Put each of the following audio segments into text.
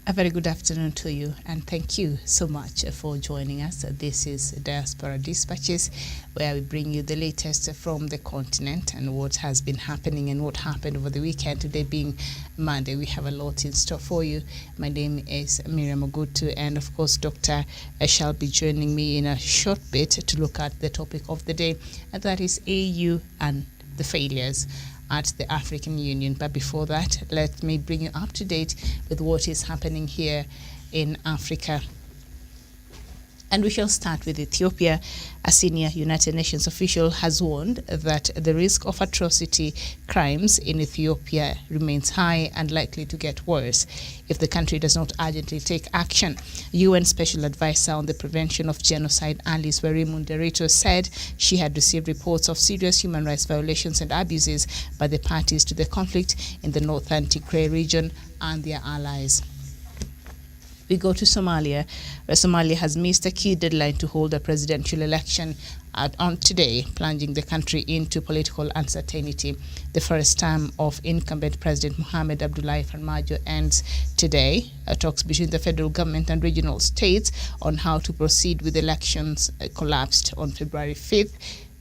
A very good afternoon to you, and thank you so much for joining us. This is Diaspora Dispatches, where we bring you the latest from the continent and what has been happening and what happened over the weekend. Today being Monday, we have a lot in store for you. My name is Miriam Ogutu, and of course, Dr. shall be joining me in a short bit to look at the topic of the day, and that is AU and the failures at the African Union. But before that, let me bring you up to date with what is happening here in Africa. And we shall start with Ethiopia. A senior United Nations official has warned that the risk of atrocity crimes in Ethiopia remains high and likely to get worse if the country does not urgently take action. UN Special Advisor on the Prevention of Genocide, Alice Werimunderito, said she had received reports of serious human rights violations and abuses by the parties to the conflict in the northern Tigray region and their allies. We go to Somalia, where Somalia has missed a key deadline to hold a presidential election on today, plunging the country into political uncertainty. The first term of incumbent President Mohamed Abdullahi Farmajo ends today. Talks between the federal government and regional states on how to proceed with elections collapsed on February 5th.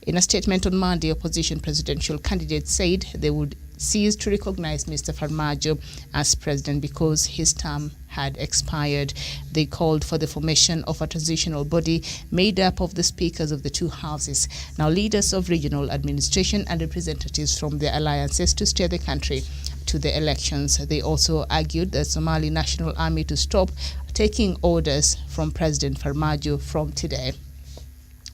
In a statement on Monday, opposition presidential candidates said they would cease to recognize Mr. Farmajo as president because his term had expired. They called for the formation of a transitional body made up of the speakers of the two houses, now leaders of regional administration and representatives from the alliances, to steer the country to the elections. They also argued the Somali National Army to stop taking orders from President Farmajo from today.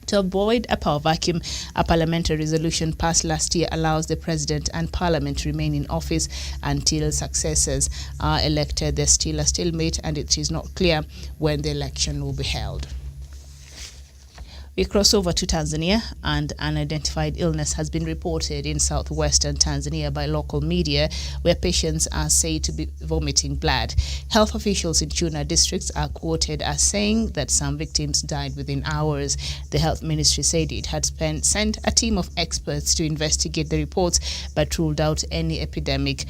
To avoid a power vacuum, a parliamentary resolution passed last year allows the president and parliament to remain in office until successors are elected. There's still a stalemate, and it is not clear when the election will be held. We cross over to Tanzania, and an unidentified illness has been reported in southwestern Tanzania by local media, where patients are said to be vomiting blood. Health officials in Chuna districts are quoted as saying that some victims died within hours. The health ministry said it had sent a team of experts to investigate the reports, but ruled out any epidemic.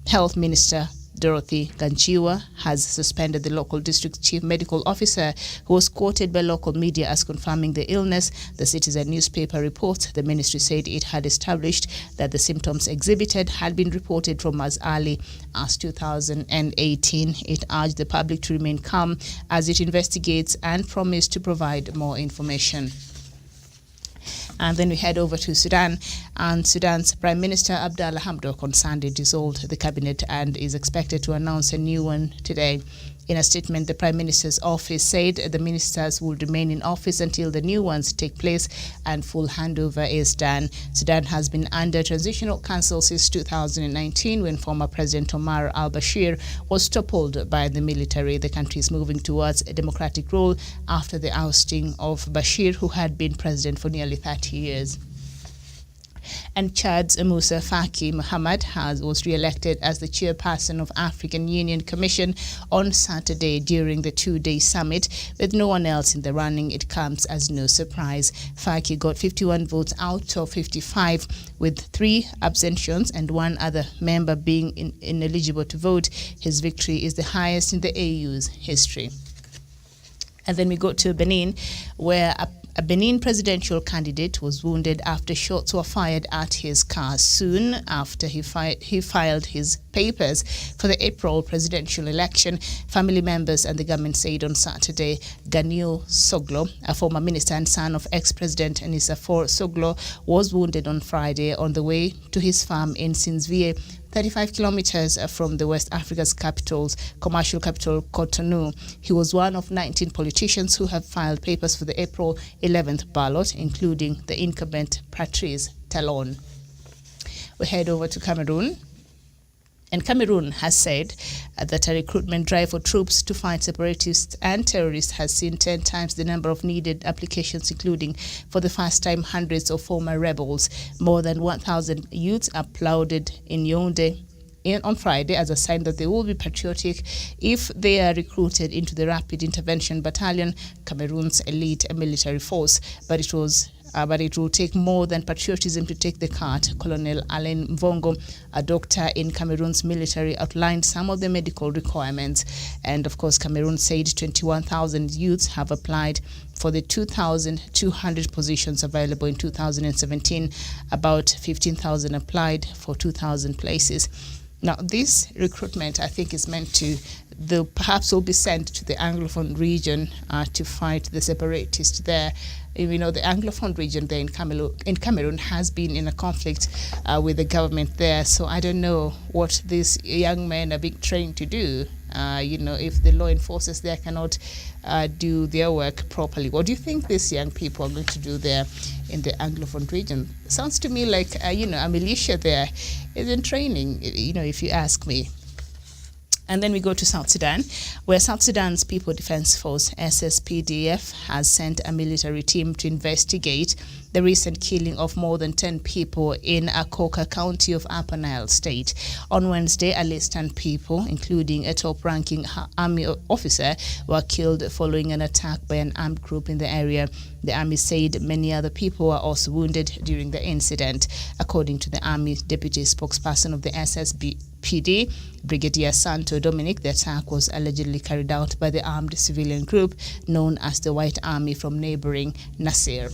Health Minister Dorothy Ganchiwa has suspended the local district chief medical officer, who was quoted by local media as confirming the illness. The Citizen newspaper reports the ministry said it had established that the symptoms exhibited had been reported from as early as 2018. It urged the public to remain calm as it investigates and promised to provide more information. And then we head over to Sudan, and Sudan's Prime Minister Abdallah Hamdok on Sunday dissolved the cabinet and is expected to announce a new one today. In a statement, the Prime Minister's office said the ministers will remain in office until the new ones take place and full handover is done. Sudan has been under transitional council since 2019, when former President Omar al-Bashir was toppled by the military. The country is moving towards a democratic rule after the ousting of Bashir, who had been president for nearly 30 years. And Chad's Musa Faki Mohammed was re-elected as the chairperson of African Union Commission on Saturday during the two-day summit. With no one else in the running, it comes as no surprise. Faki got 51 votes out of 55, with 3 abstentions and one other member being ineligible to vote. His victory is the highest in the AU's history. And then we go to Benin, where a Benin presidential candidate was wounded after shots were fired at his car soon after he filed his papers for the April presidential election. Family members and the government said on Saturday Ganil Soglo, a former minister and son of ex-president Enisafor Soglo, was wounded on Friday on the way to his farm in Sinzvie, 35 kilometers from the West Africa's commercial capital, Cotonou. He was one of 19 politicians who have filed papers for the April 11th ballot, including the incumbent Patrice Talon. We head over to Cameroon. And Cameroon has said that a recruitment drive for troops to fight separatists and terrorists has seen 10 times the number of needed applications, including, for the first time, hundreds of former rebels. More than 1,000 youths applauded in Yaoundé on Friday as a sign that they will be patriotic if they are recruited into the Rapid Intervention Battalion, Cameroon's elite military force. But it was but it will take more than patriotism to take the cart. Colonel Alain Mvongo, a doctor in Cameroon's military, outlined some of the medical requirements. And of course, Cameroon said 21,000 youths have applied for the 2,200 positions available in 2017. About 15,000 applied for 2,000 places. Now, this recruitment, I think, is meant to, perhaps will be sent to the Anglophone region to fight the separatists there. You know, the Anglophone region there in Cameroon has been in a conflict with the government there. So I don't know what these young men are being trained to do. You know, if the law enforcers there cannot do their work properly. What do you think these young people are going to do there in the Anglophone region? Sounds to me like, you know, a militia there is in training, you know, if you ask me. And then we go to South Sudan, where South Sudan's People Defense Force, SSPDF, has sent a military team to investigate the recent killing of more than 10 people in Akoka County of Upper Nile State. On Wednesday, at least 10 people, including a top-ranking army officer, were killed following an attack by an armed group in the area. The army said many other people were also wounded during the incident. According to the army deputy spokesperson of the SSPD, Brigadier Santo Dominic, the attack was allegedly carried out by the armed civilian group known as the White Army from neighboring Nasir.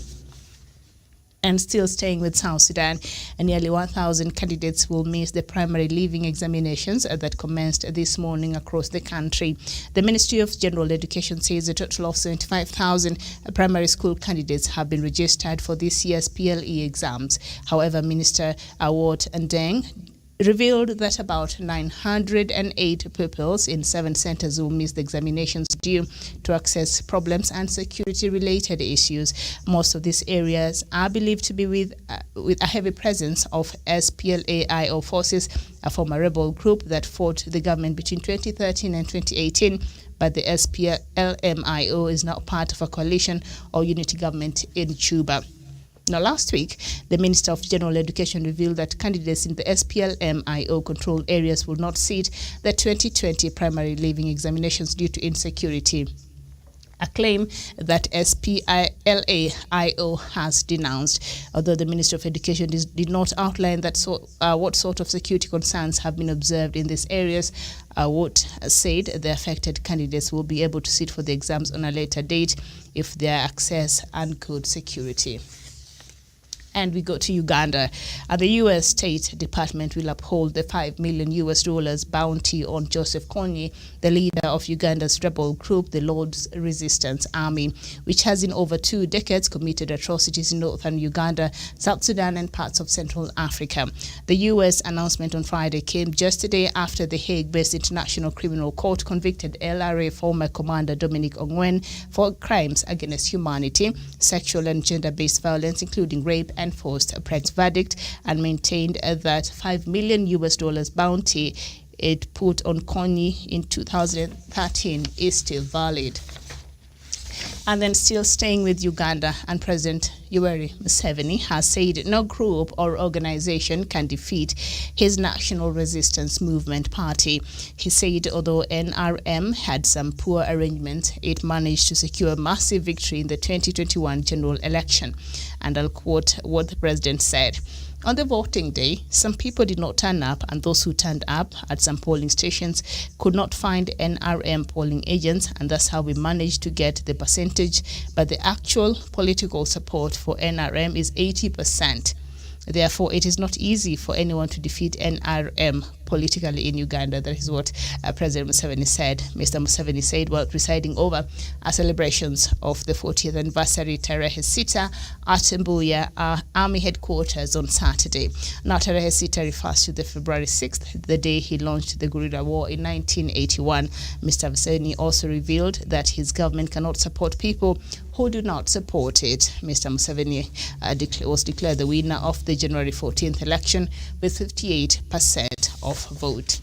And still staying with South Sudan, nearly 1,000 candidates will miss the primary leaving examinations that commenced this morning across the country. The Ministry of General Education says a total of 75,000 primary school candidates have been registered for this year's PLE exams. However, Minister Awot Ndeng revealed that about 908 pupils in 7 centers will miss the examinations due to access problems and security-related issues. Most of these areas are believed to be with a heavy presence of SPLA-IO forces, a former rebel group that fought the government between 2013 and 2018. But the SPLM-IO is now part of a coalition or unity government in Juba. Now, last week, the Minister of General Education revealed that candidates in the SPLM-IO controlled areas will not sit the 2020 primary leaving examinations due to insecurity, a claim that SPLA-IO has denounced. Although the Minister of Education did not outline what sort of security concerns have been observed in these areas, Wood said the affected candidates will be able to sit for the exams on a later date if they access and good security. And we go to Uganda. The U.S. State Department will uphold the $5 million bounty on Joseph Kony, the leader of Uganda's rebel group, the Lord's Resistance Army, which has in over 2 decades committed atrocities in northern Uganda, South Sudan, and parts of Central Africa. The U.S. announcement on Friday came just a day after the Hague-based International Criminal Court convicted LRA former commander Dominic Ongwen for crimes against humanity, sexual and gender-based violence, including rape and enforced a verdict, and maintained that $5 million bounty it put on Kony in 2013 is still valid. And then still staying with Uganda, and President Yoweri Museveni has said no group or organization can defeat his National Resistance Movement party. He said although NRM had some poor arrangements, it managed to secure a massive victory in the 2021 general election. And I'll quote what the president said. On the voting day, some people did not turn up, and those who turned up at some polling stations could not find NRM polling agents, and that's how we managed to get the percentage. But the actual political support for NRM is 80%. Therefore, it is not easy for anyone to defeat NRM politically in Uganda. That is what President Museveni said. Mr. Museveni said while presiding over celebrations of the 40th anniversary Tarehe Sita at Mbuya Army Headquarters on Saturday. Now, Tarehe Sita refers to the February 6th, the day he launched the guerrilla war in 1981. Mr. Museveni also revealed that his government cannot support people who do not support it. Mr. Museveni was declared the winner of the January 14th election with 58% of vote.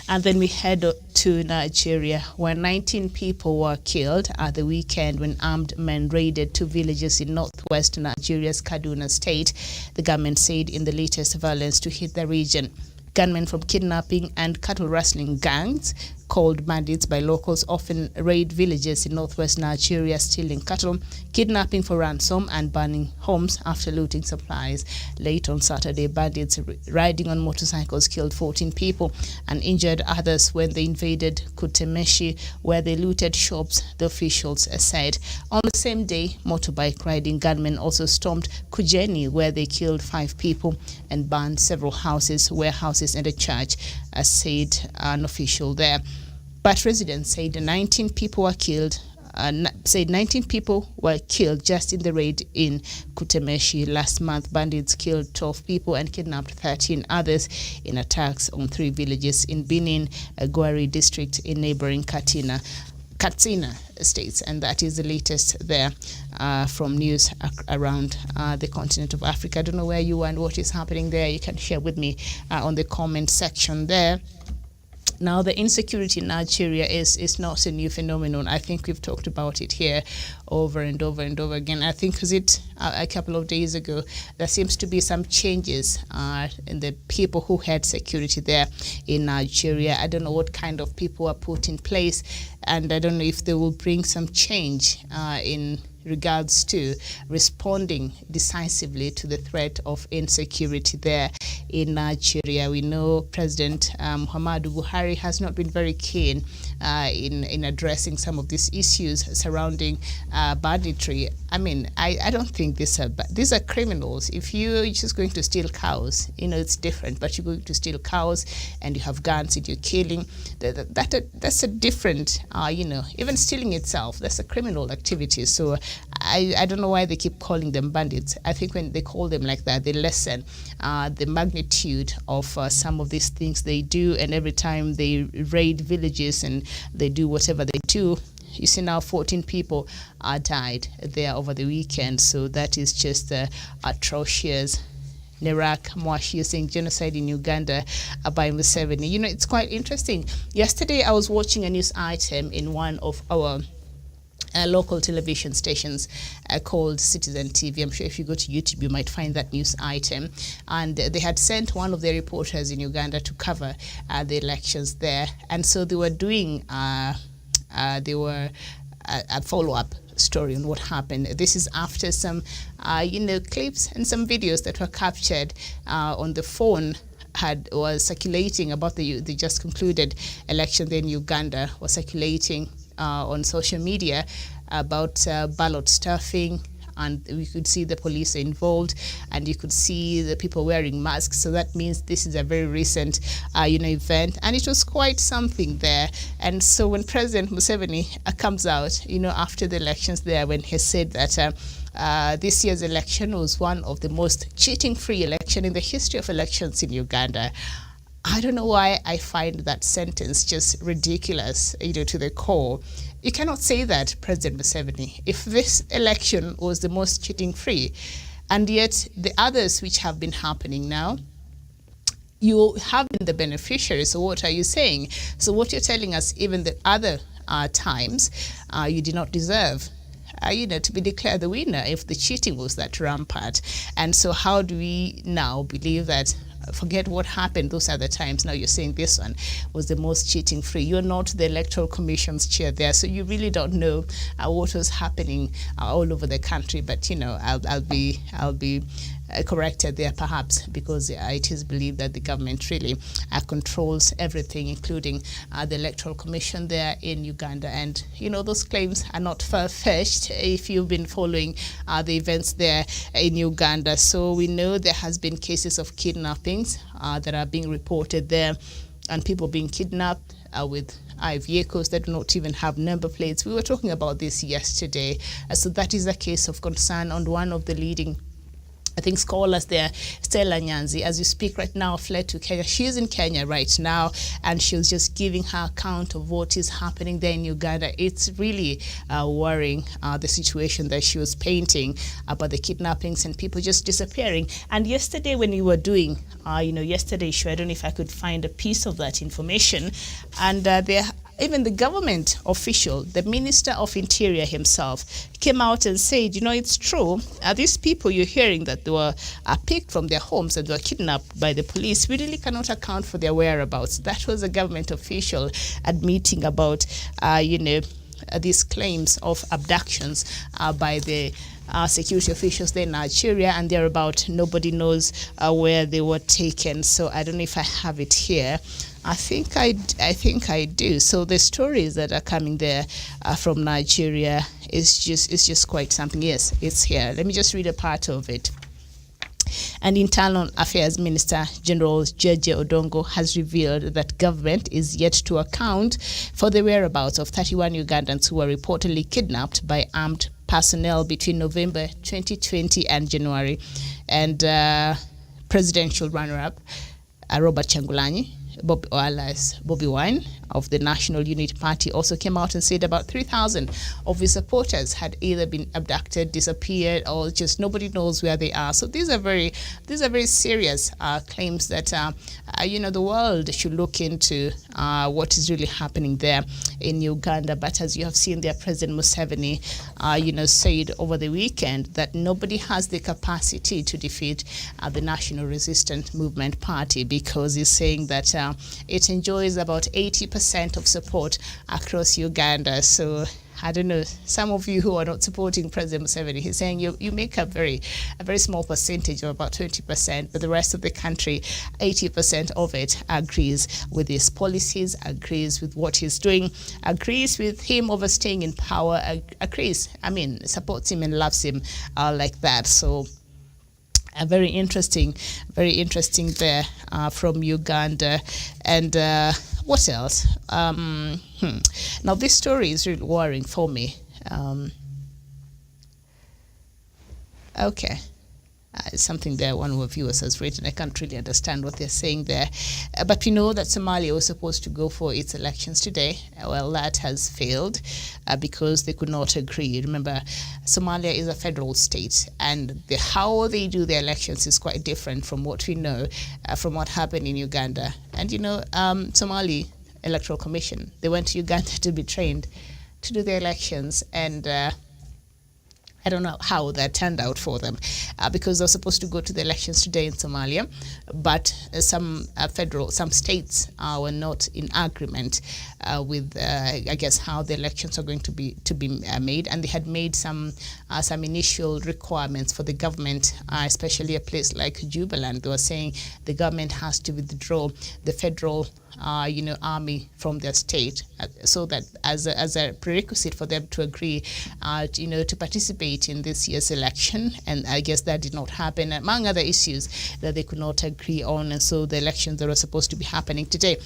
And then we head to Nigeria, where 19 people were killed at the weekend when armed men raided 2 villages in northwest Nigeria's Kaduna state. The government said in the latest violence to hit the region. Gunmen from kidnapping and cattle rustling gangs called bandits by locals, often raid villages in northwest Nigeria, stealing cattle, kidnapping for ransom, and burning homes after looting supplies. Late on Saturday, bandits riding on motorcycles killed 14 people and injured others when they invaded Kutemeshi, where they looted shops, the officials said. On the same day, motorbike riding gunmen also stormed Kujeni, where they killed 5 people and burned several houses, warehouses, and a church, said an official there. But residents said 19 people were killed. 19 people were killed just in the raid in Kutemeshi last month. Bandits killed 12 people and kidnapped 13 others in attacks on 3 villages in Benin, Gwari district in neighboring Katsina states. And that is the latest there from news around the continent of Africa. I don't know where you are and what is happening there. You can share with me on the comment section there. Now, the insecurity in Nigeria is not a new phenomenon. I think we've talked about it here over and over and over again. I think, was it a couple of days ago, there seems to be some changes in the people who had security there in Nigeria. I don't know what kind of people are put in place, and I don't know if they will bring some change in regards to responding decisively to the threat of insecurity there in Nigeria. We know President Muhammadu Buhari has not been very keen in addressing some of these issues surrounding banditry. I mean, I don't think these are criminals. If you're just going to steal cows, it's different. But you're going to steal cows and you have guns and you're killing, that's a different, even stealing itself, that's a criminal activity. So I don't know why they keep calling them bandits. I think when they call them like that, they lessen the magnitude of some of these things they do. And every time they raid villages and they do whatever they do, you see now 14 people died there over the weekend. So that is just atrocious. Nerak Mwashi saying genocide in Uganda by Museveni. It's quite interesting. Yesterday I was watching a news item in one of our local television stations called Citizen TV. I'm sure if you go to YouTube, you might find that news item. And they had sent one of their reporters in Uganda to cover the elections there. And so they were doing a follow-up story on what happened. This is after some, clips and some videos that were captured on the phone was circulating about the just concluded election there in Uganda, was circulating on social media about ballot stuffing, and we could see the police are involved, and you could see the people wearing masks. So that means this is a very recent, event, and it was quite something there. And so when President Museveni comes out, after the elections there, when he said that this year's election was one of the most cheating-free election in the history of elections in Uganda, I don't know why I find that sentence just ridiculous, to the core. You cannot say that, President Museveni, if this election was the most cheating-free, and yet the others which have been happening now, you have been the beneficiary. So what are you saying? So what you're telling us, even the other times, you did not deserve to be declared the winner if the cheating was that rampant. And so how do we now believe that, forget what happened those other times, now you're saying this one was the most cheating free? You're not the Electoral Commission's chair there, so you really don't know what was happening all over the country. But I'll be corrected there perhaps, because it is believed that the government really controls everything, including the Electoral Commission there in Uganda. And those claims are not far-fetched if you've been following the events there in Uganda. So we know there has been cases of kidnappings that are being reported there, and people being kidnapped with vehicles that do not even have number plates. We were talking about this yesterday. So that is a case of concern on one of the leading scholars there, Stella Nyanzi, as you speak right now, fled to Kenya. She is in Kenya right now, and she was just giving her account of what is happening there in Uganda. It's really worrying, the situation that she was painting about the kidnappings and people just disappearing. And yesterday when we were doing, yesterday's show, I don't know if I could find a piece of that information, and there even the government official, the Minister of Interior himself, came out and said, it's true. These people you're hearing that they were picked from their homes and they were kidnapped by the police, we really cannot account for their whereabouts. That was a government official admitting about, these claims of abductions by the security officials there in Nigeria, and thereabout. Nobody knows where they were taken. So I don't know if I have it here. I think I do. So the stories that are coming there from Nigeria is just quite something. Yes, it's here. Let me just read a part of it. And Internal Affairs Minister General Jeje Odongo has revealed that government is yet to account for the whereabouts of 31 Ugandans who were reportedly kidnapped by armed personnel between November 2020 and January. And presidential runner-up Robert Changulanyi, Bobby Wine of the National Unity Party, also came out and said about 3,000 of his supporters had either been abducted, disappeared, or just nobody knows where they are. So these are very serious claims that the world should look into what is really happening there in Uganda. But as you have seen there, President Museveni, said over the weekend that nobody has the capacity to defeat the National Resistance Movement Party, because he's saying that it enjoys about 80% of support across Uganda. So I don't know, some of you who are not supporting President Museveni, he's saying you make a very small percentage of about 20%, but the rest of the country, 80% of it agrees with his policies, agrees with what he's doing, agrees with him overstaying in power, supports him and loves him like that. So very interesting there from Uganda. And what else? Now this story is really worrying for me. Okay. Something there one of our viewers has written. I can't really understand what they're saying there. But we know that Somalia was supposed to go for its elections today. Well, that has failed because they could not agree. Remember, Somalia is a federal state, and how they do the elections is quite different from what we know from what happened in Uganda. And, Somali Electoral Commission, they went to Uganda to be trained to do the elections, and I don't know how that turned out for them because they're supposed to go to the elections today in Somalia, but some states were not in agreement with, I guess, how the elections are going to be made, and they had made some initial requirements for the government, especially a place like Jubaland. They were saying the government has to withdraw the federal army from their state, so that as a prerequisite for them to agree, to participate in this year's election. And I guess that did not happen, among other issues that they could not agree on. And so the elections that were supposed to be happening today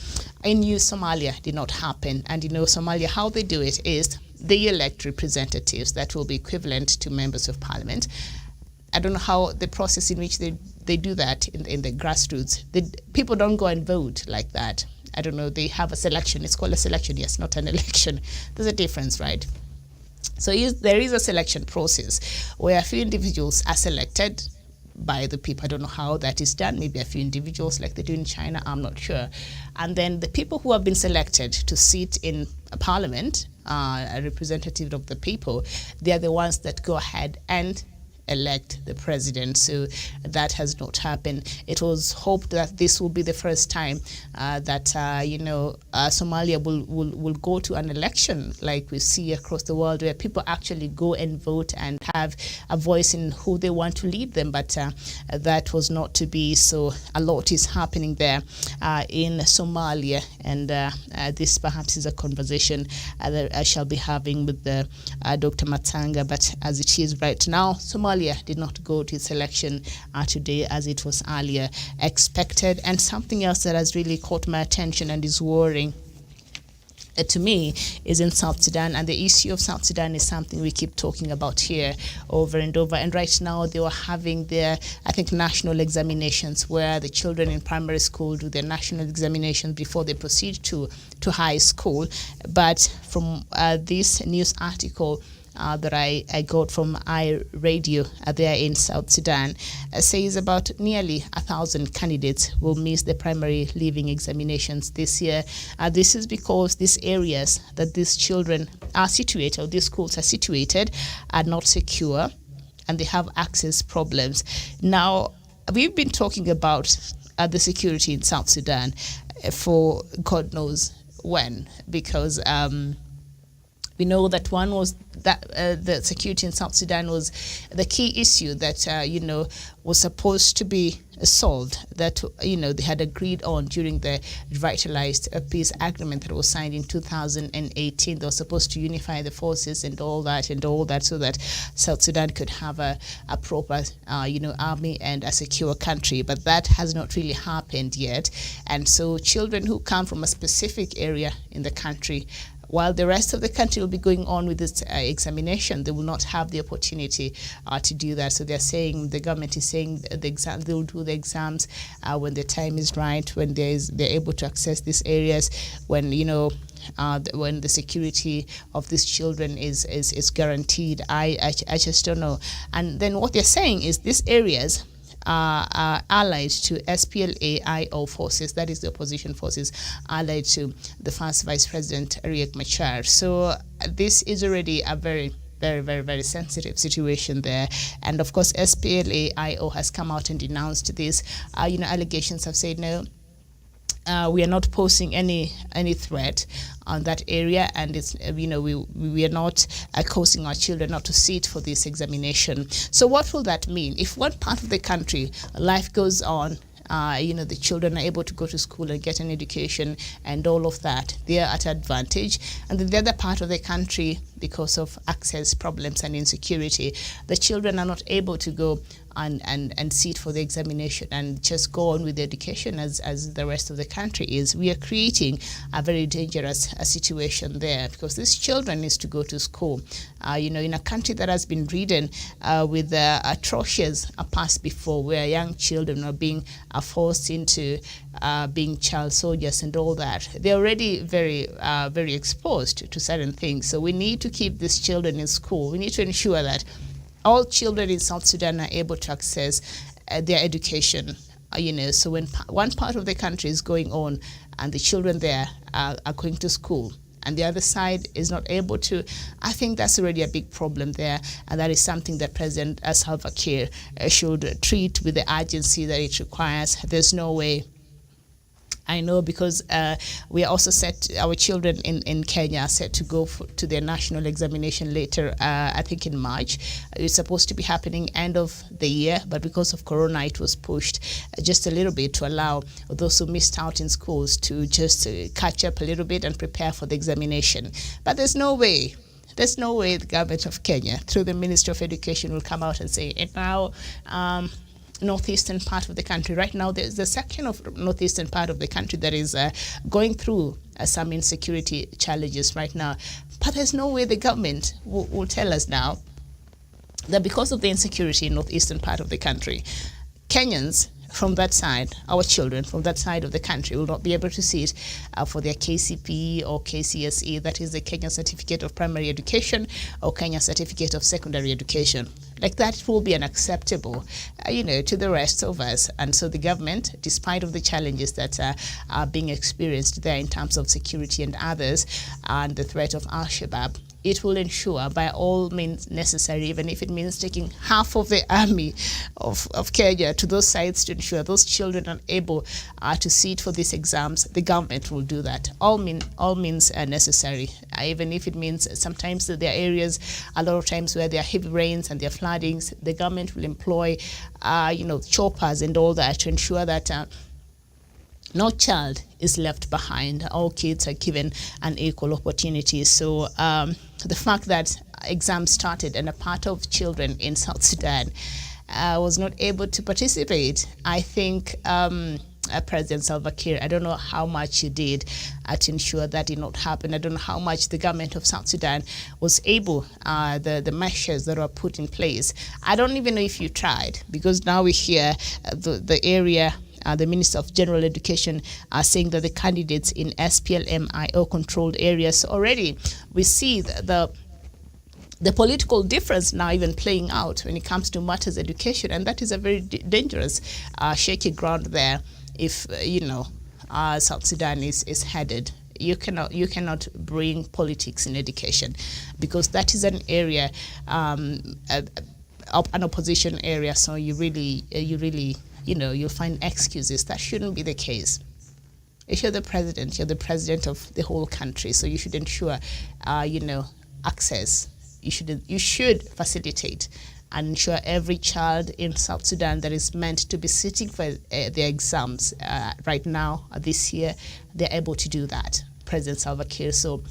in New Somalia did not happen. And Somalia, how they do it is they elect representatives that will be equivalent to members of parliament. I don't know how the process in which they do that in the grassroots. People don't go and vote like that. I don't know, they have a selection. It's called a selection, yes, not an election. There's a difference, right? So there is a selection process where a few individuals are selected by the people. I don't know how that is done. Maybe a few individuals like they do in China, I'm not sure. And then the people who have been selected to sit in a parliament, a representative of the people, they are the ones that go ahead and elect the president. So that has not happened. It was hoped that this will be the first time that Somalia will go to an election like we see across the world, where people actually go and vote and have a voice in who they want to lead them. But that was not to be. So a lot is happening there in Somalia, and this perhaps is a conversation that I shall be having with Dr. Matanga. But as it is right now, Somalia did not go to its election today as it was earlier expected. And something else that has really caught my attention and is worrying to me is in South Sudan, and the issue of South Sudan is something we keep talking about here over and over. And right now they were having their, I think, national examinations, where the children in primary school do their national examinations before they proceed to high school. But from this news article, that I got from iRadio there in South Sudan says about nearly 1,000 candidates will miss the primary leaving examinations this year. This is because these areas that these children are situated, or these schools are situated, are not secure, and they have access problems. Now, we've been talking about the security in South Sudan for God knows when, because we know that one was that the security in South Sudan was the key issue that was supposed to be solved, that they had agreed on during the revitalized peace agreement that was signed in 2018. They were supposed to unify the forces and all that, so that South Sudan could have a proper army and a secure country. But that has not really happened yet, and so children who come from a specific area in the country, while the rest of the country will be going on with this examination, they will not have the opportunity to do that. So they're saying, the government is saying they will do the exams when the time is right, when they're able to access these areas, when when the security of these children is guaranteed. I just don't know. And then what they're saying is these areas are allied to SPLA-IO forces, that is the opposition forces, allied to the first Vice President Riek Machar. So this is already a very, very, very, very sensitive situation there. And of course, SPLA-IO has come out and denounced this. Allegations have said no. We are not posing any threat on that area, and it's we are not causing our children not to sit for this examination. So what will that mean? If one part of the country life goes on, the children are able to go to school and get an education and all of that, they are at advantage, and then the other part of the country, because of access problems and insecurity, the children are not able to go and sit for the examination and just go on with the education as the rest of the country is. We are creating a very dangerous situation there, because these children need to go to school. In a country that has been ridden with atrocious past before, where young children are being forced into being child soldiers and all that, they're already very, very exposed to certain things. So we need to keep these children in school. We need to ensure that all children in South Sudan are able to access their education. So when one part of the country is going on and the children there are going to school, and the other side is not able to, I think that's already a big problem there, and that is something that President Salva Kiir should treat with the urgency that it requires. There's no way. I know, because we are also our children in Kenya are set to go to their national examination later, I think in March. It's supposed to be happening end of the year, but because of Corona, it was pushed just a little bit to allow those who missed out in schools to just catch up a little bit and prepare for the examination. But there's no way the government of Kenya, through the Ministry of Education, will come out and say, and now, northeastern part of the country. Right now, there's a section of northeastern part of the country that is going through some insecurity challenges right now. But there's no way the government will tell us now that because of the insecurity in northeastern part of the country, Kenyans from that side, our children from that side of the country, will not be able to sit for their KCPE or KCSE, that is the Kenya Certificate of Primary Education or Kenya Certificate of Secondary Education. Like that, it will be unacceptable, to the rest of us. And so the government, despite of the challenges that are being experienced there in terms of security and others, and the threat of Al-Shabaab, it will ensure by all means necessary, even if it means taking half of the army of Kenya to those sites to ensure those children are able to sit for these exams, the government will do that. All means necessary, even if it means sometimes that there are areas, a lot of times where there are heavy rains and there are floodings, the government will employ, choppers and all that to ensure that no child is left behind. All kids are given an equal opportunity. So the fact that exams started and a part of children in South Sudan was not able to participate, I think President Salva Kiir, I don't know how much he did to ensure that did not happen. I don't know how much the government of South Sudan was able, the measures that were put in place. I don't even know if you tried, because now we hear the area, the Minister of General Education are saying that the candidates in SPLM-IO controlled areas already, we see the the political difference now even playing out when it comes to matters education, and that is a very dangerous, shaky ground there. If South Sudan is headed, you cannot bring politics in education, because that is an area, an opposition area. So you really you'll find excuses. That shouldn't be the case. If you're the president of the whole country, so you should ensure access. You should facilitate and ensure every child in South Sudan that is meant to be sitting for their exams right now, this year, they're able to do that. President Salva Kiir. So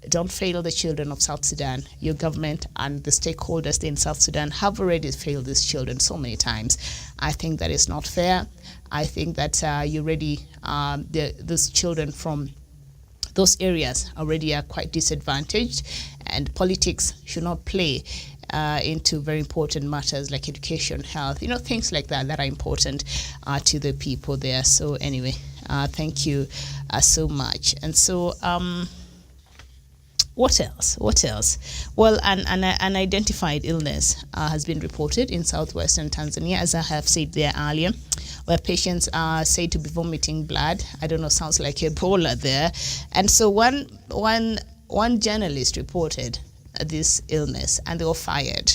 don't fail the children of South Sudan. Your government and the stakeholders in South Sudan have already failed these children so many times. I think that is not fair. I think that those children from those areas already are quite disadvantaged, and politics should not play into very important matters like education, health, things like that are important to the people there. So anyway, thank you so much. And so what else? Well, an unidentified illness has been reported in southwestern Tanzania, as I have said there earlier, where patients are said to be vomiting blood. I don't know, sounds like Ebola there. And so one journalist reported this illness, and they were fired.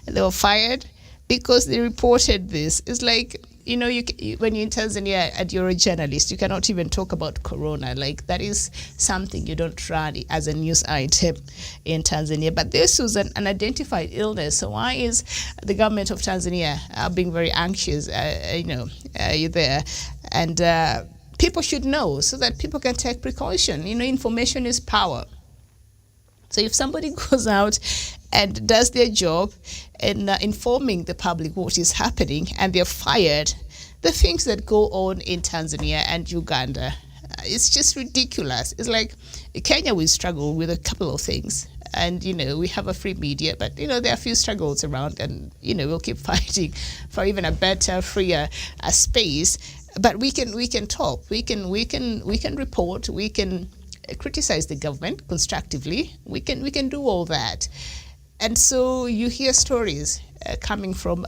They were fired because they reported this. It's like, when you're in Tanzania and you're a journalist, you cannot even talk about corona. Like, that is something you don't run as a news item in Tanzania. But this was an unidentified illness. So why is the government of Tanzania being very anxious? You're there. And people should know so that people can take precaution. Information is power. So if somebody goes out and does their job in informing the public what is happening, and they're fired, the things that go on in Tanzania and Uganda, it's just ridiculous. It's like Kenya, we struggle with a couple of things. And, we have a free media, but, there are a few struggles around, and, we'll keep fighting for even a better, freer space. But we can talk, we can report, we can criticize the government constructively. We can do all that. And so you hear stories coming from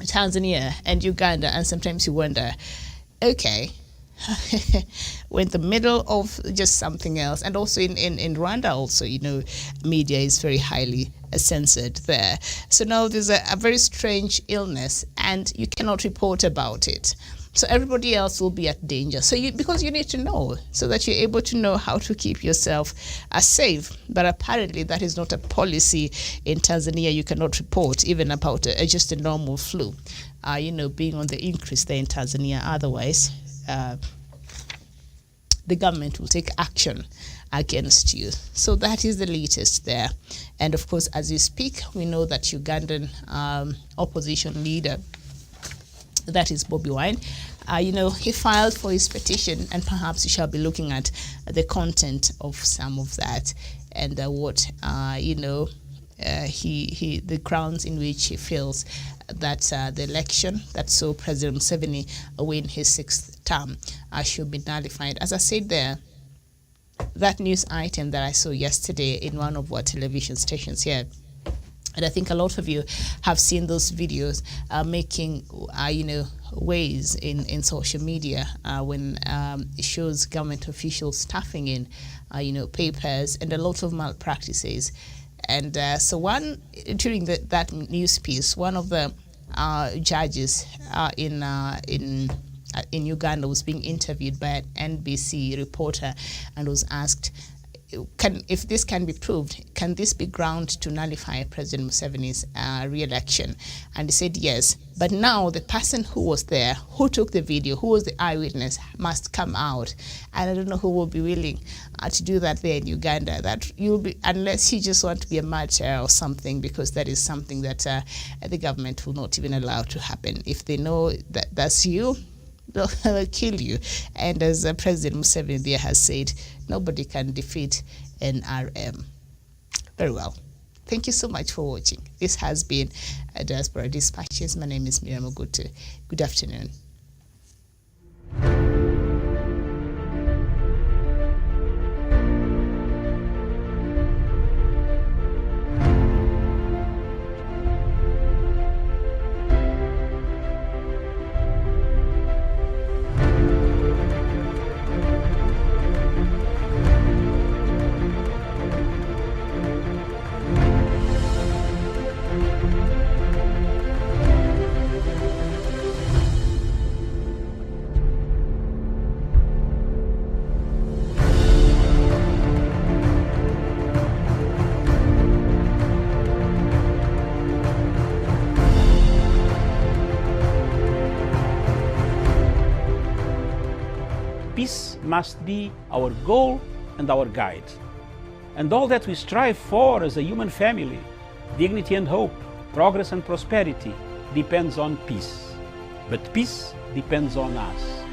Tanzania and Uganda, and sometimes you wonder, okay, we're in the middle of just something else. And also in Rwanda also, media is very highly censored there. So now there's a very strange illness, and you cannot report about it. So everybody else will be at danger. So because you need to know, so that you're able to know how to keep yourself safe. But apparently that is not a policy in Tanzania. You cannot report even about just a normal flu, being on the increase there in Tanzania. Otherwise, the government will take action against you. So that is the latest there. And of course, as we speak, we know that Ugandan opposition leader, that is Bobi Wine, he filed for his petition, and perhaps we shall be looking at the content of some of that, and the grounds in which he feels that the election that saw President Museveni win his 6th term should be nullified. As I said there, that news item that I saw yesterday in one of our television stations here, and I think a lot of you have seen those videos making, ways in social media when it shows government officials stuffing in, papers and a lot of malpractices. And so during that news piece, one of the judges in Uganda was being interviewed by an NBC reporter, and was asked, if this can be proved, can this be ground to nullify President Museveni's re-election? And he said yes. But now the person who was there, who took the video, who was the eyewitness, must come out. And I don't know who will be willing to do that there in Uganda. That you'll be, unless you just want to be a martyr or something, because that is something that the government will not even allow to happen. If they know that that's you, they'll kill you. And as President Museveni there has said, nobody can defeat NRM. Very well. Thank you so much for watching. This has been Diaspora Dispatches. My name is Miriam Ogutu. Good afternoon. must be our goal and our guide. And all that we strive for as a human family, dignity and hope, progress and prosperity, depends on peace. But peace depends on us.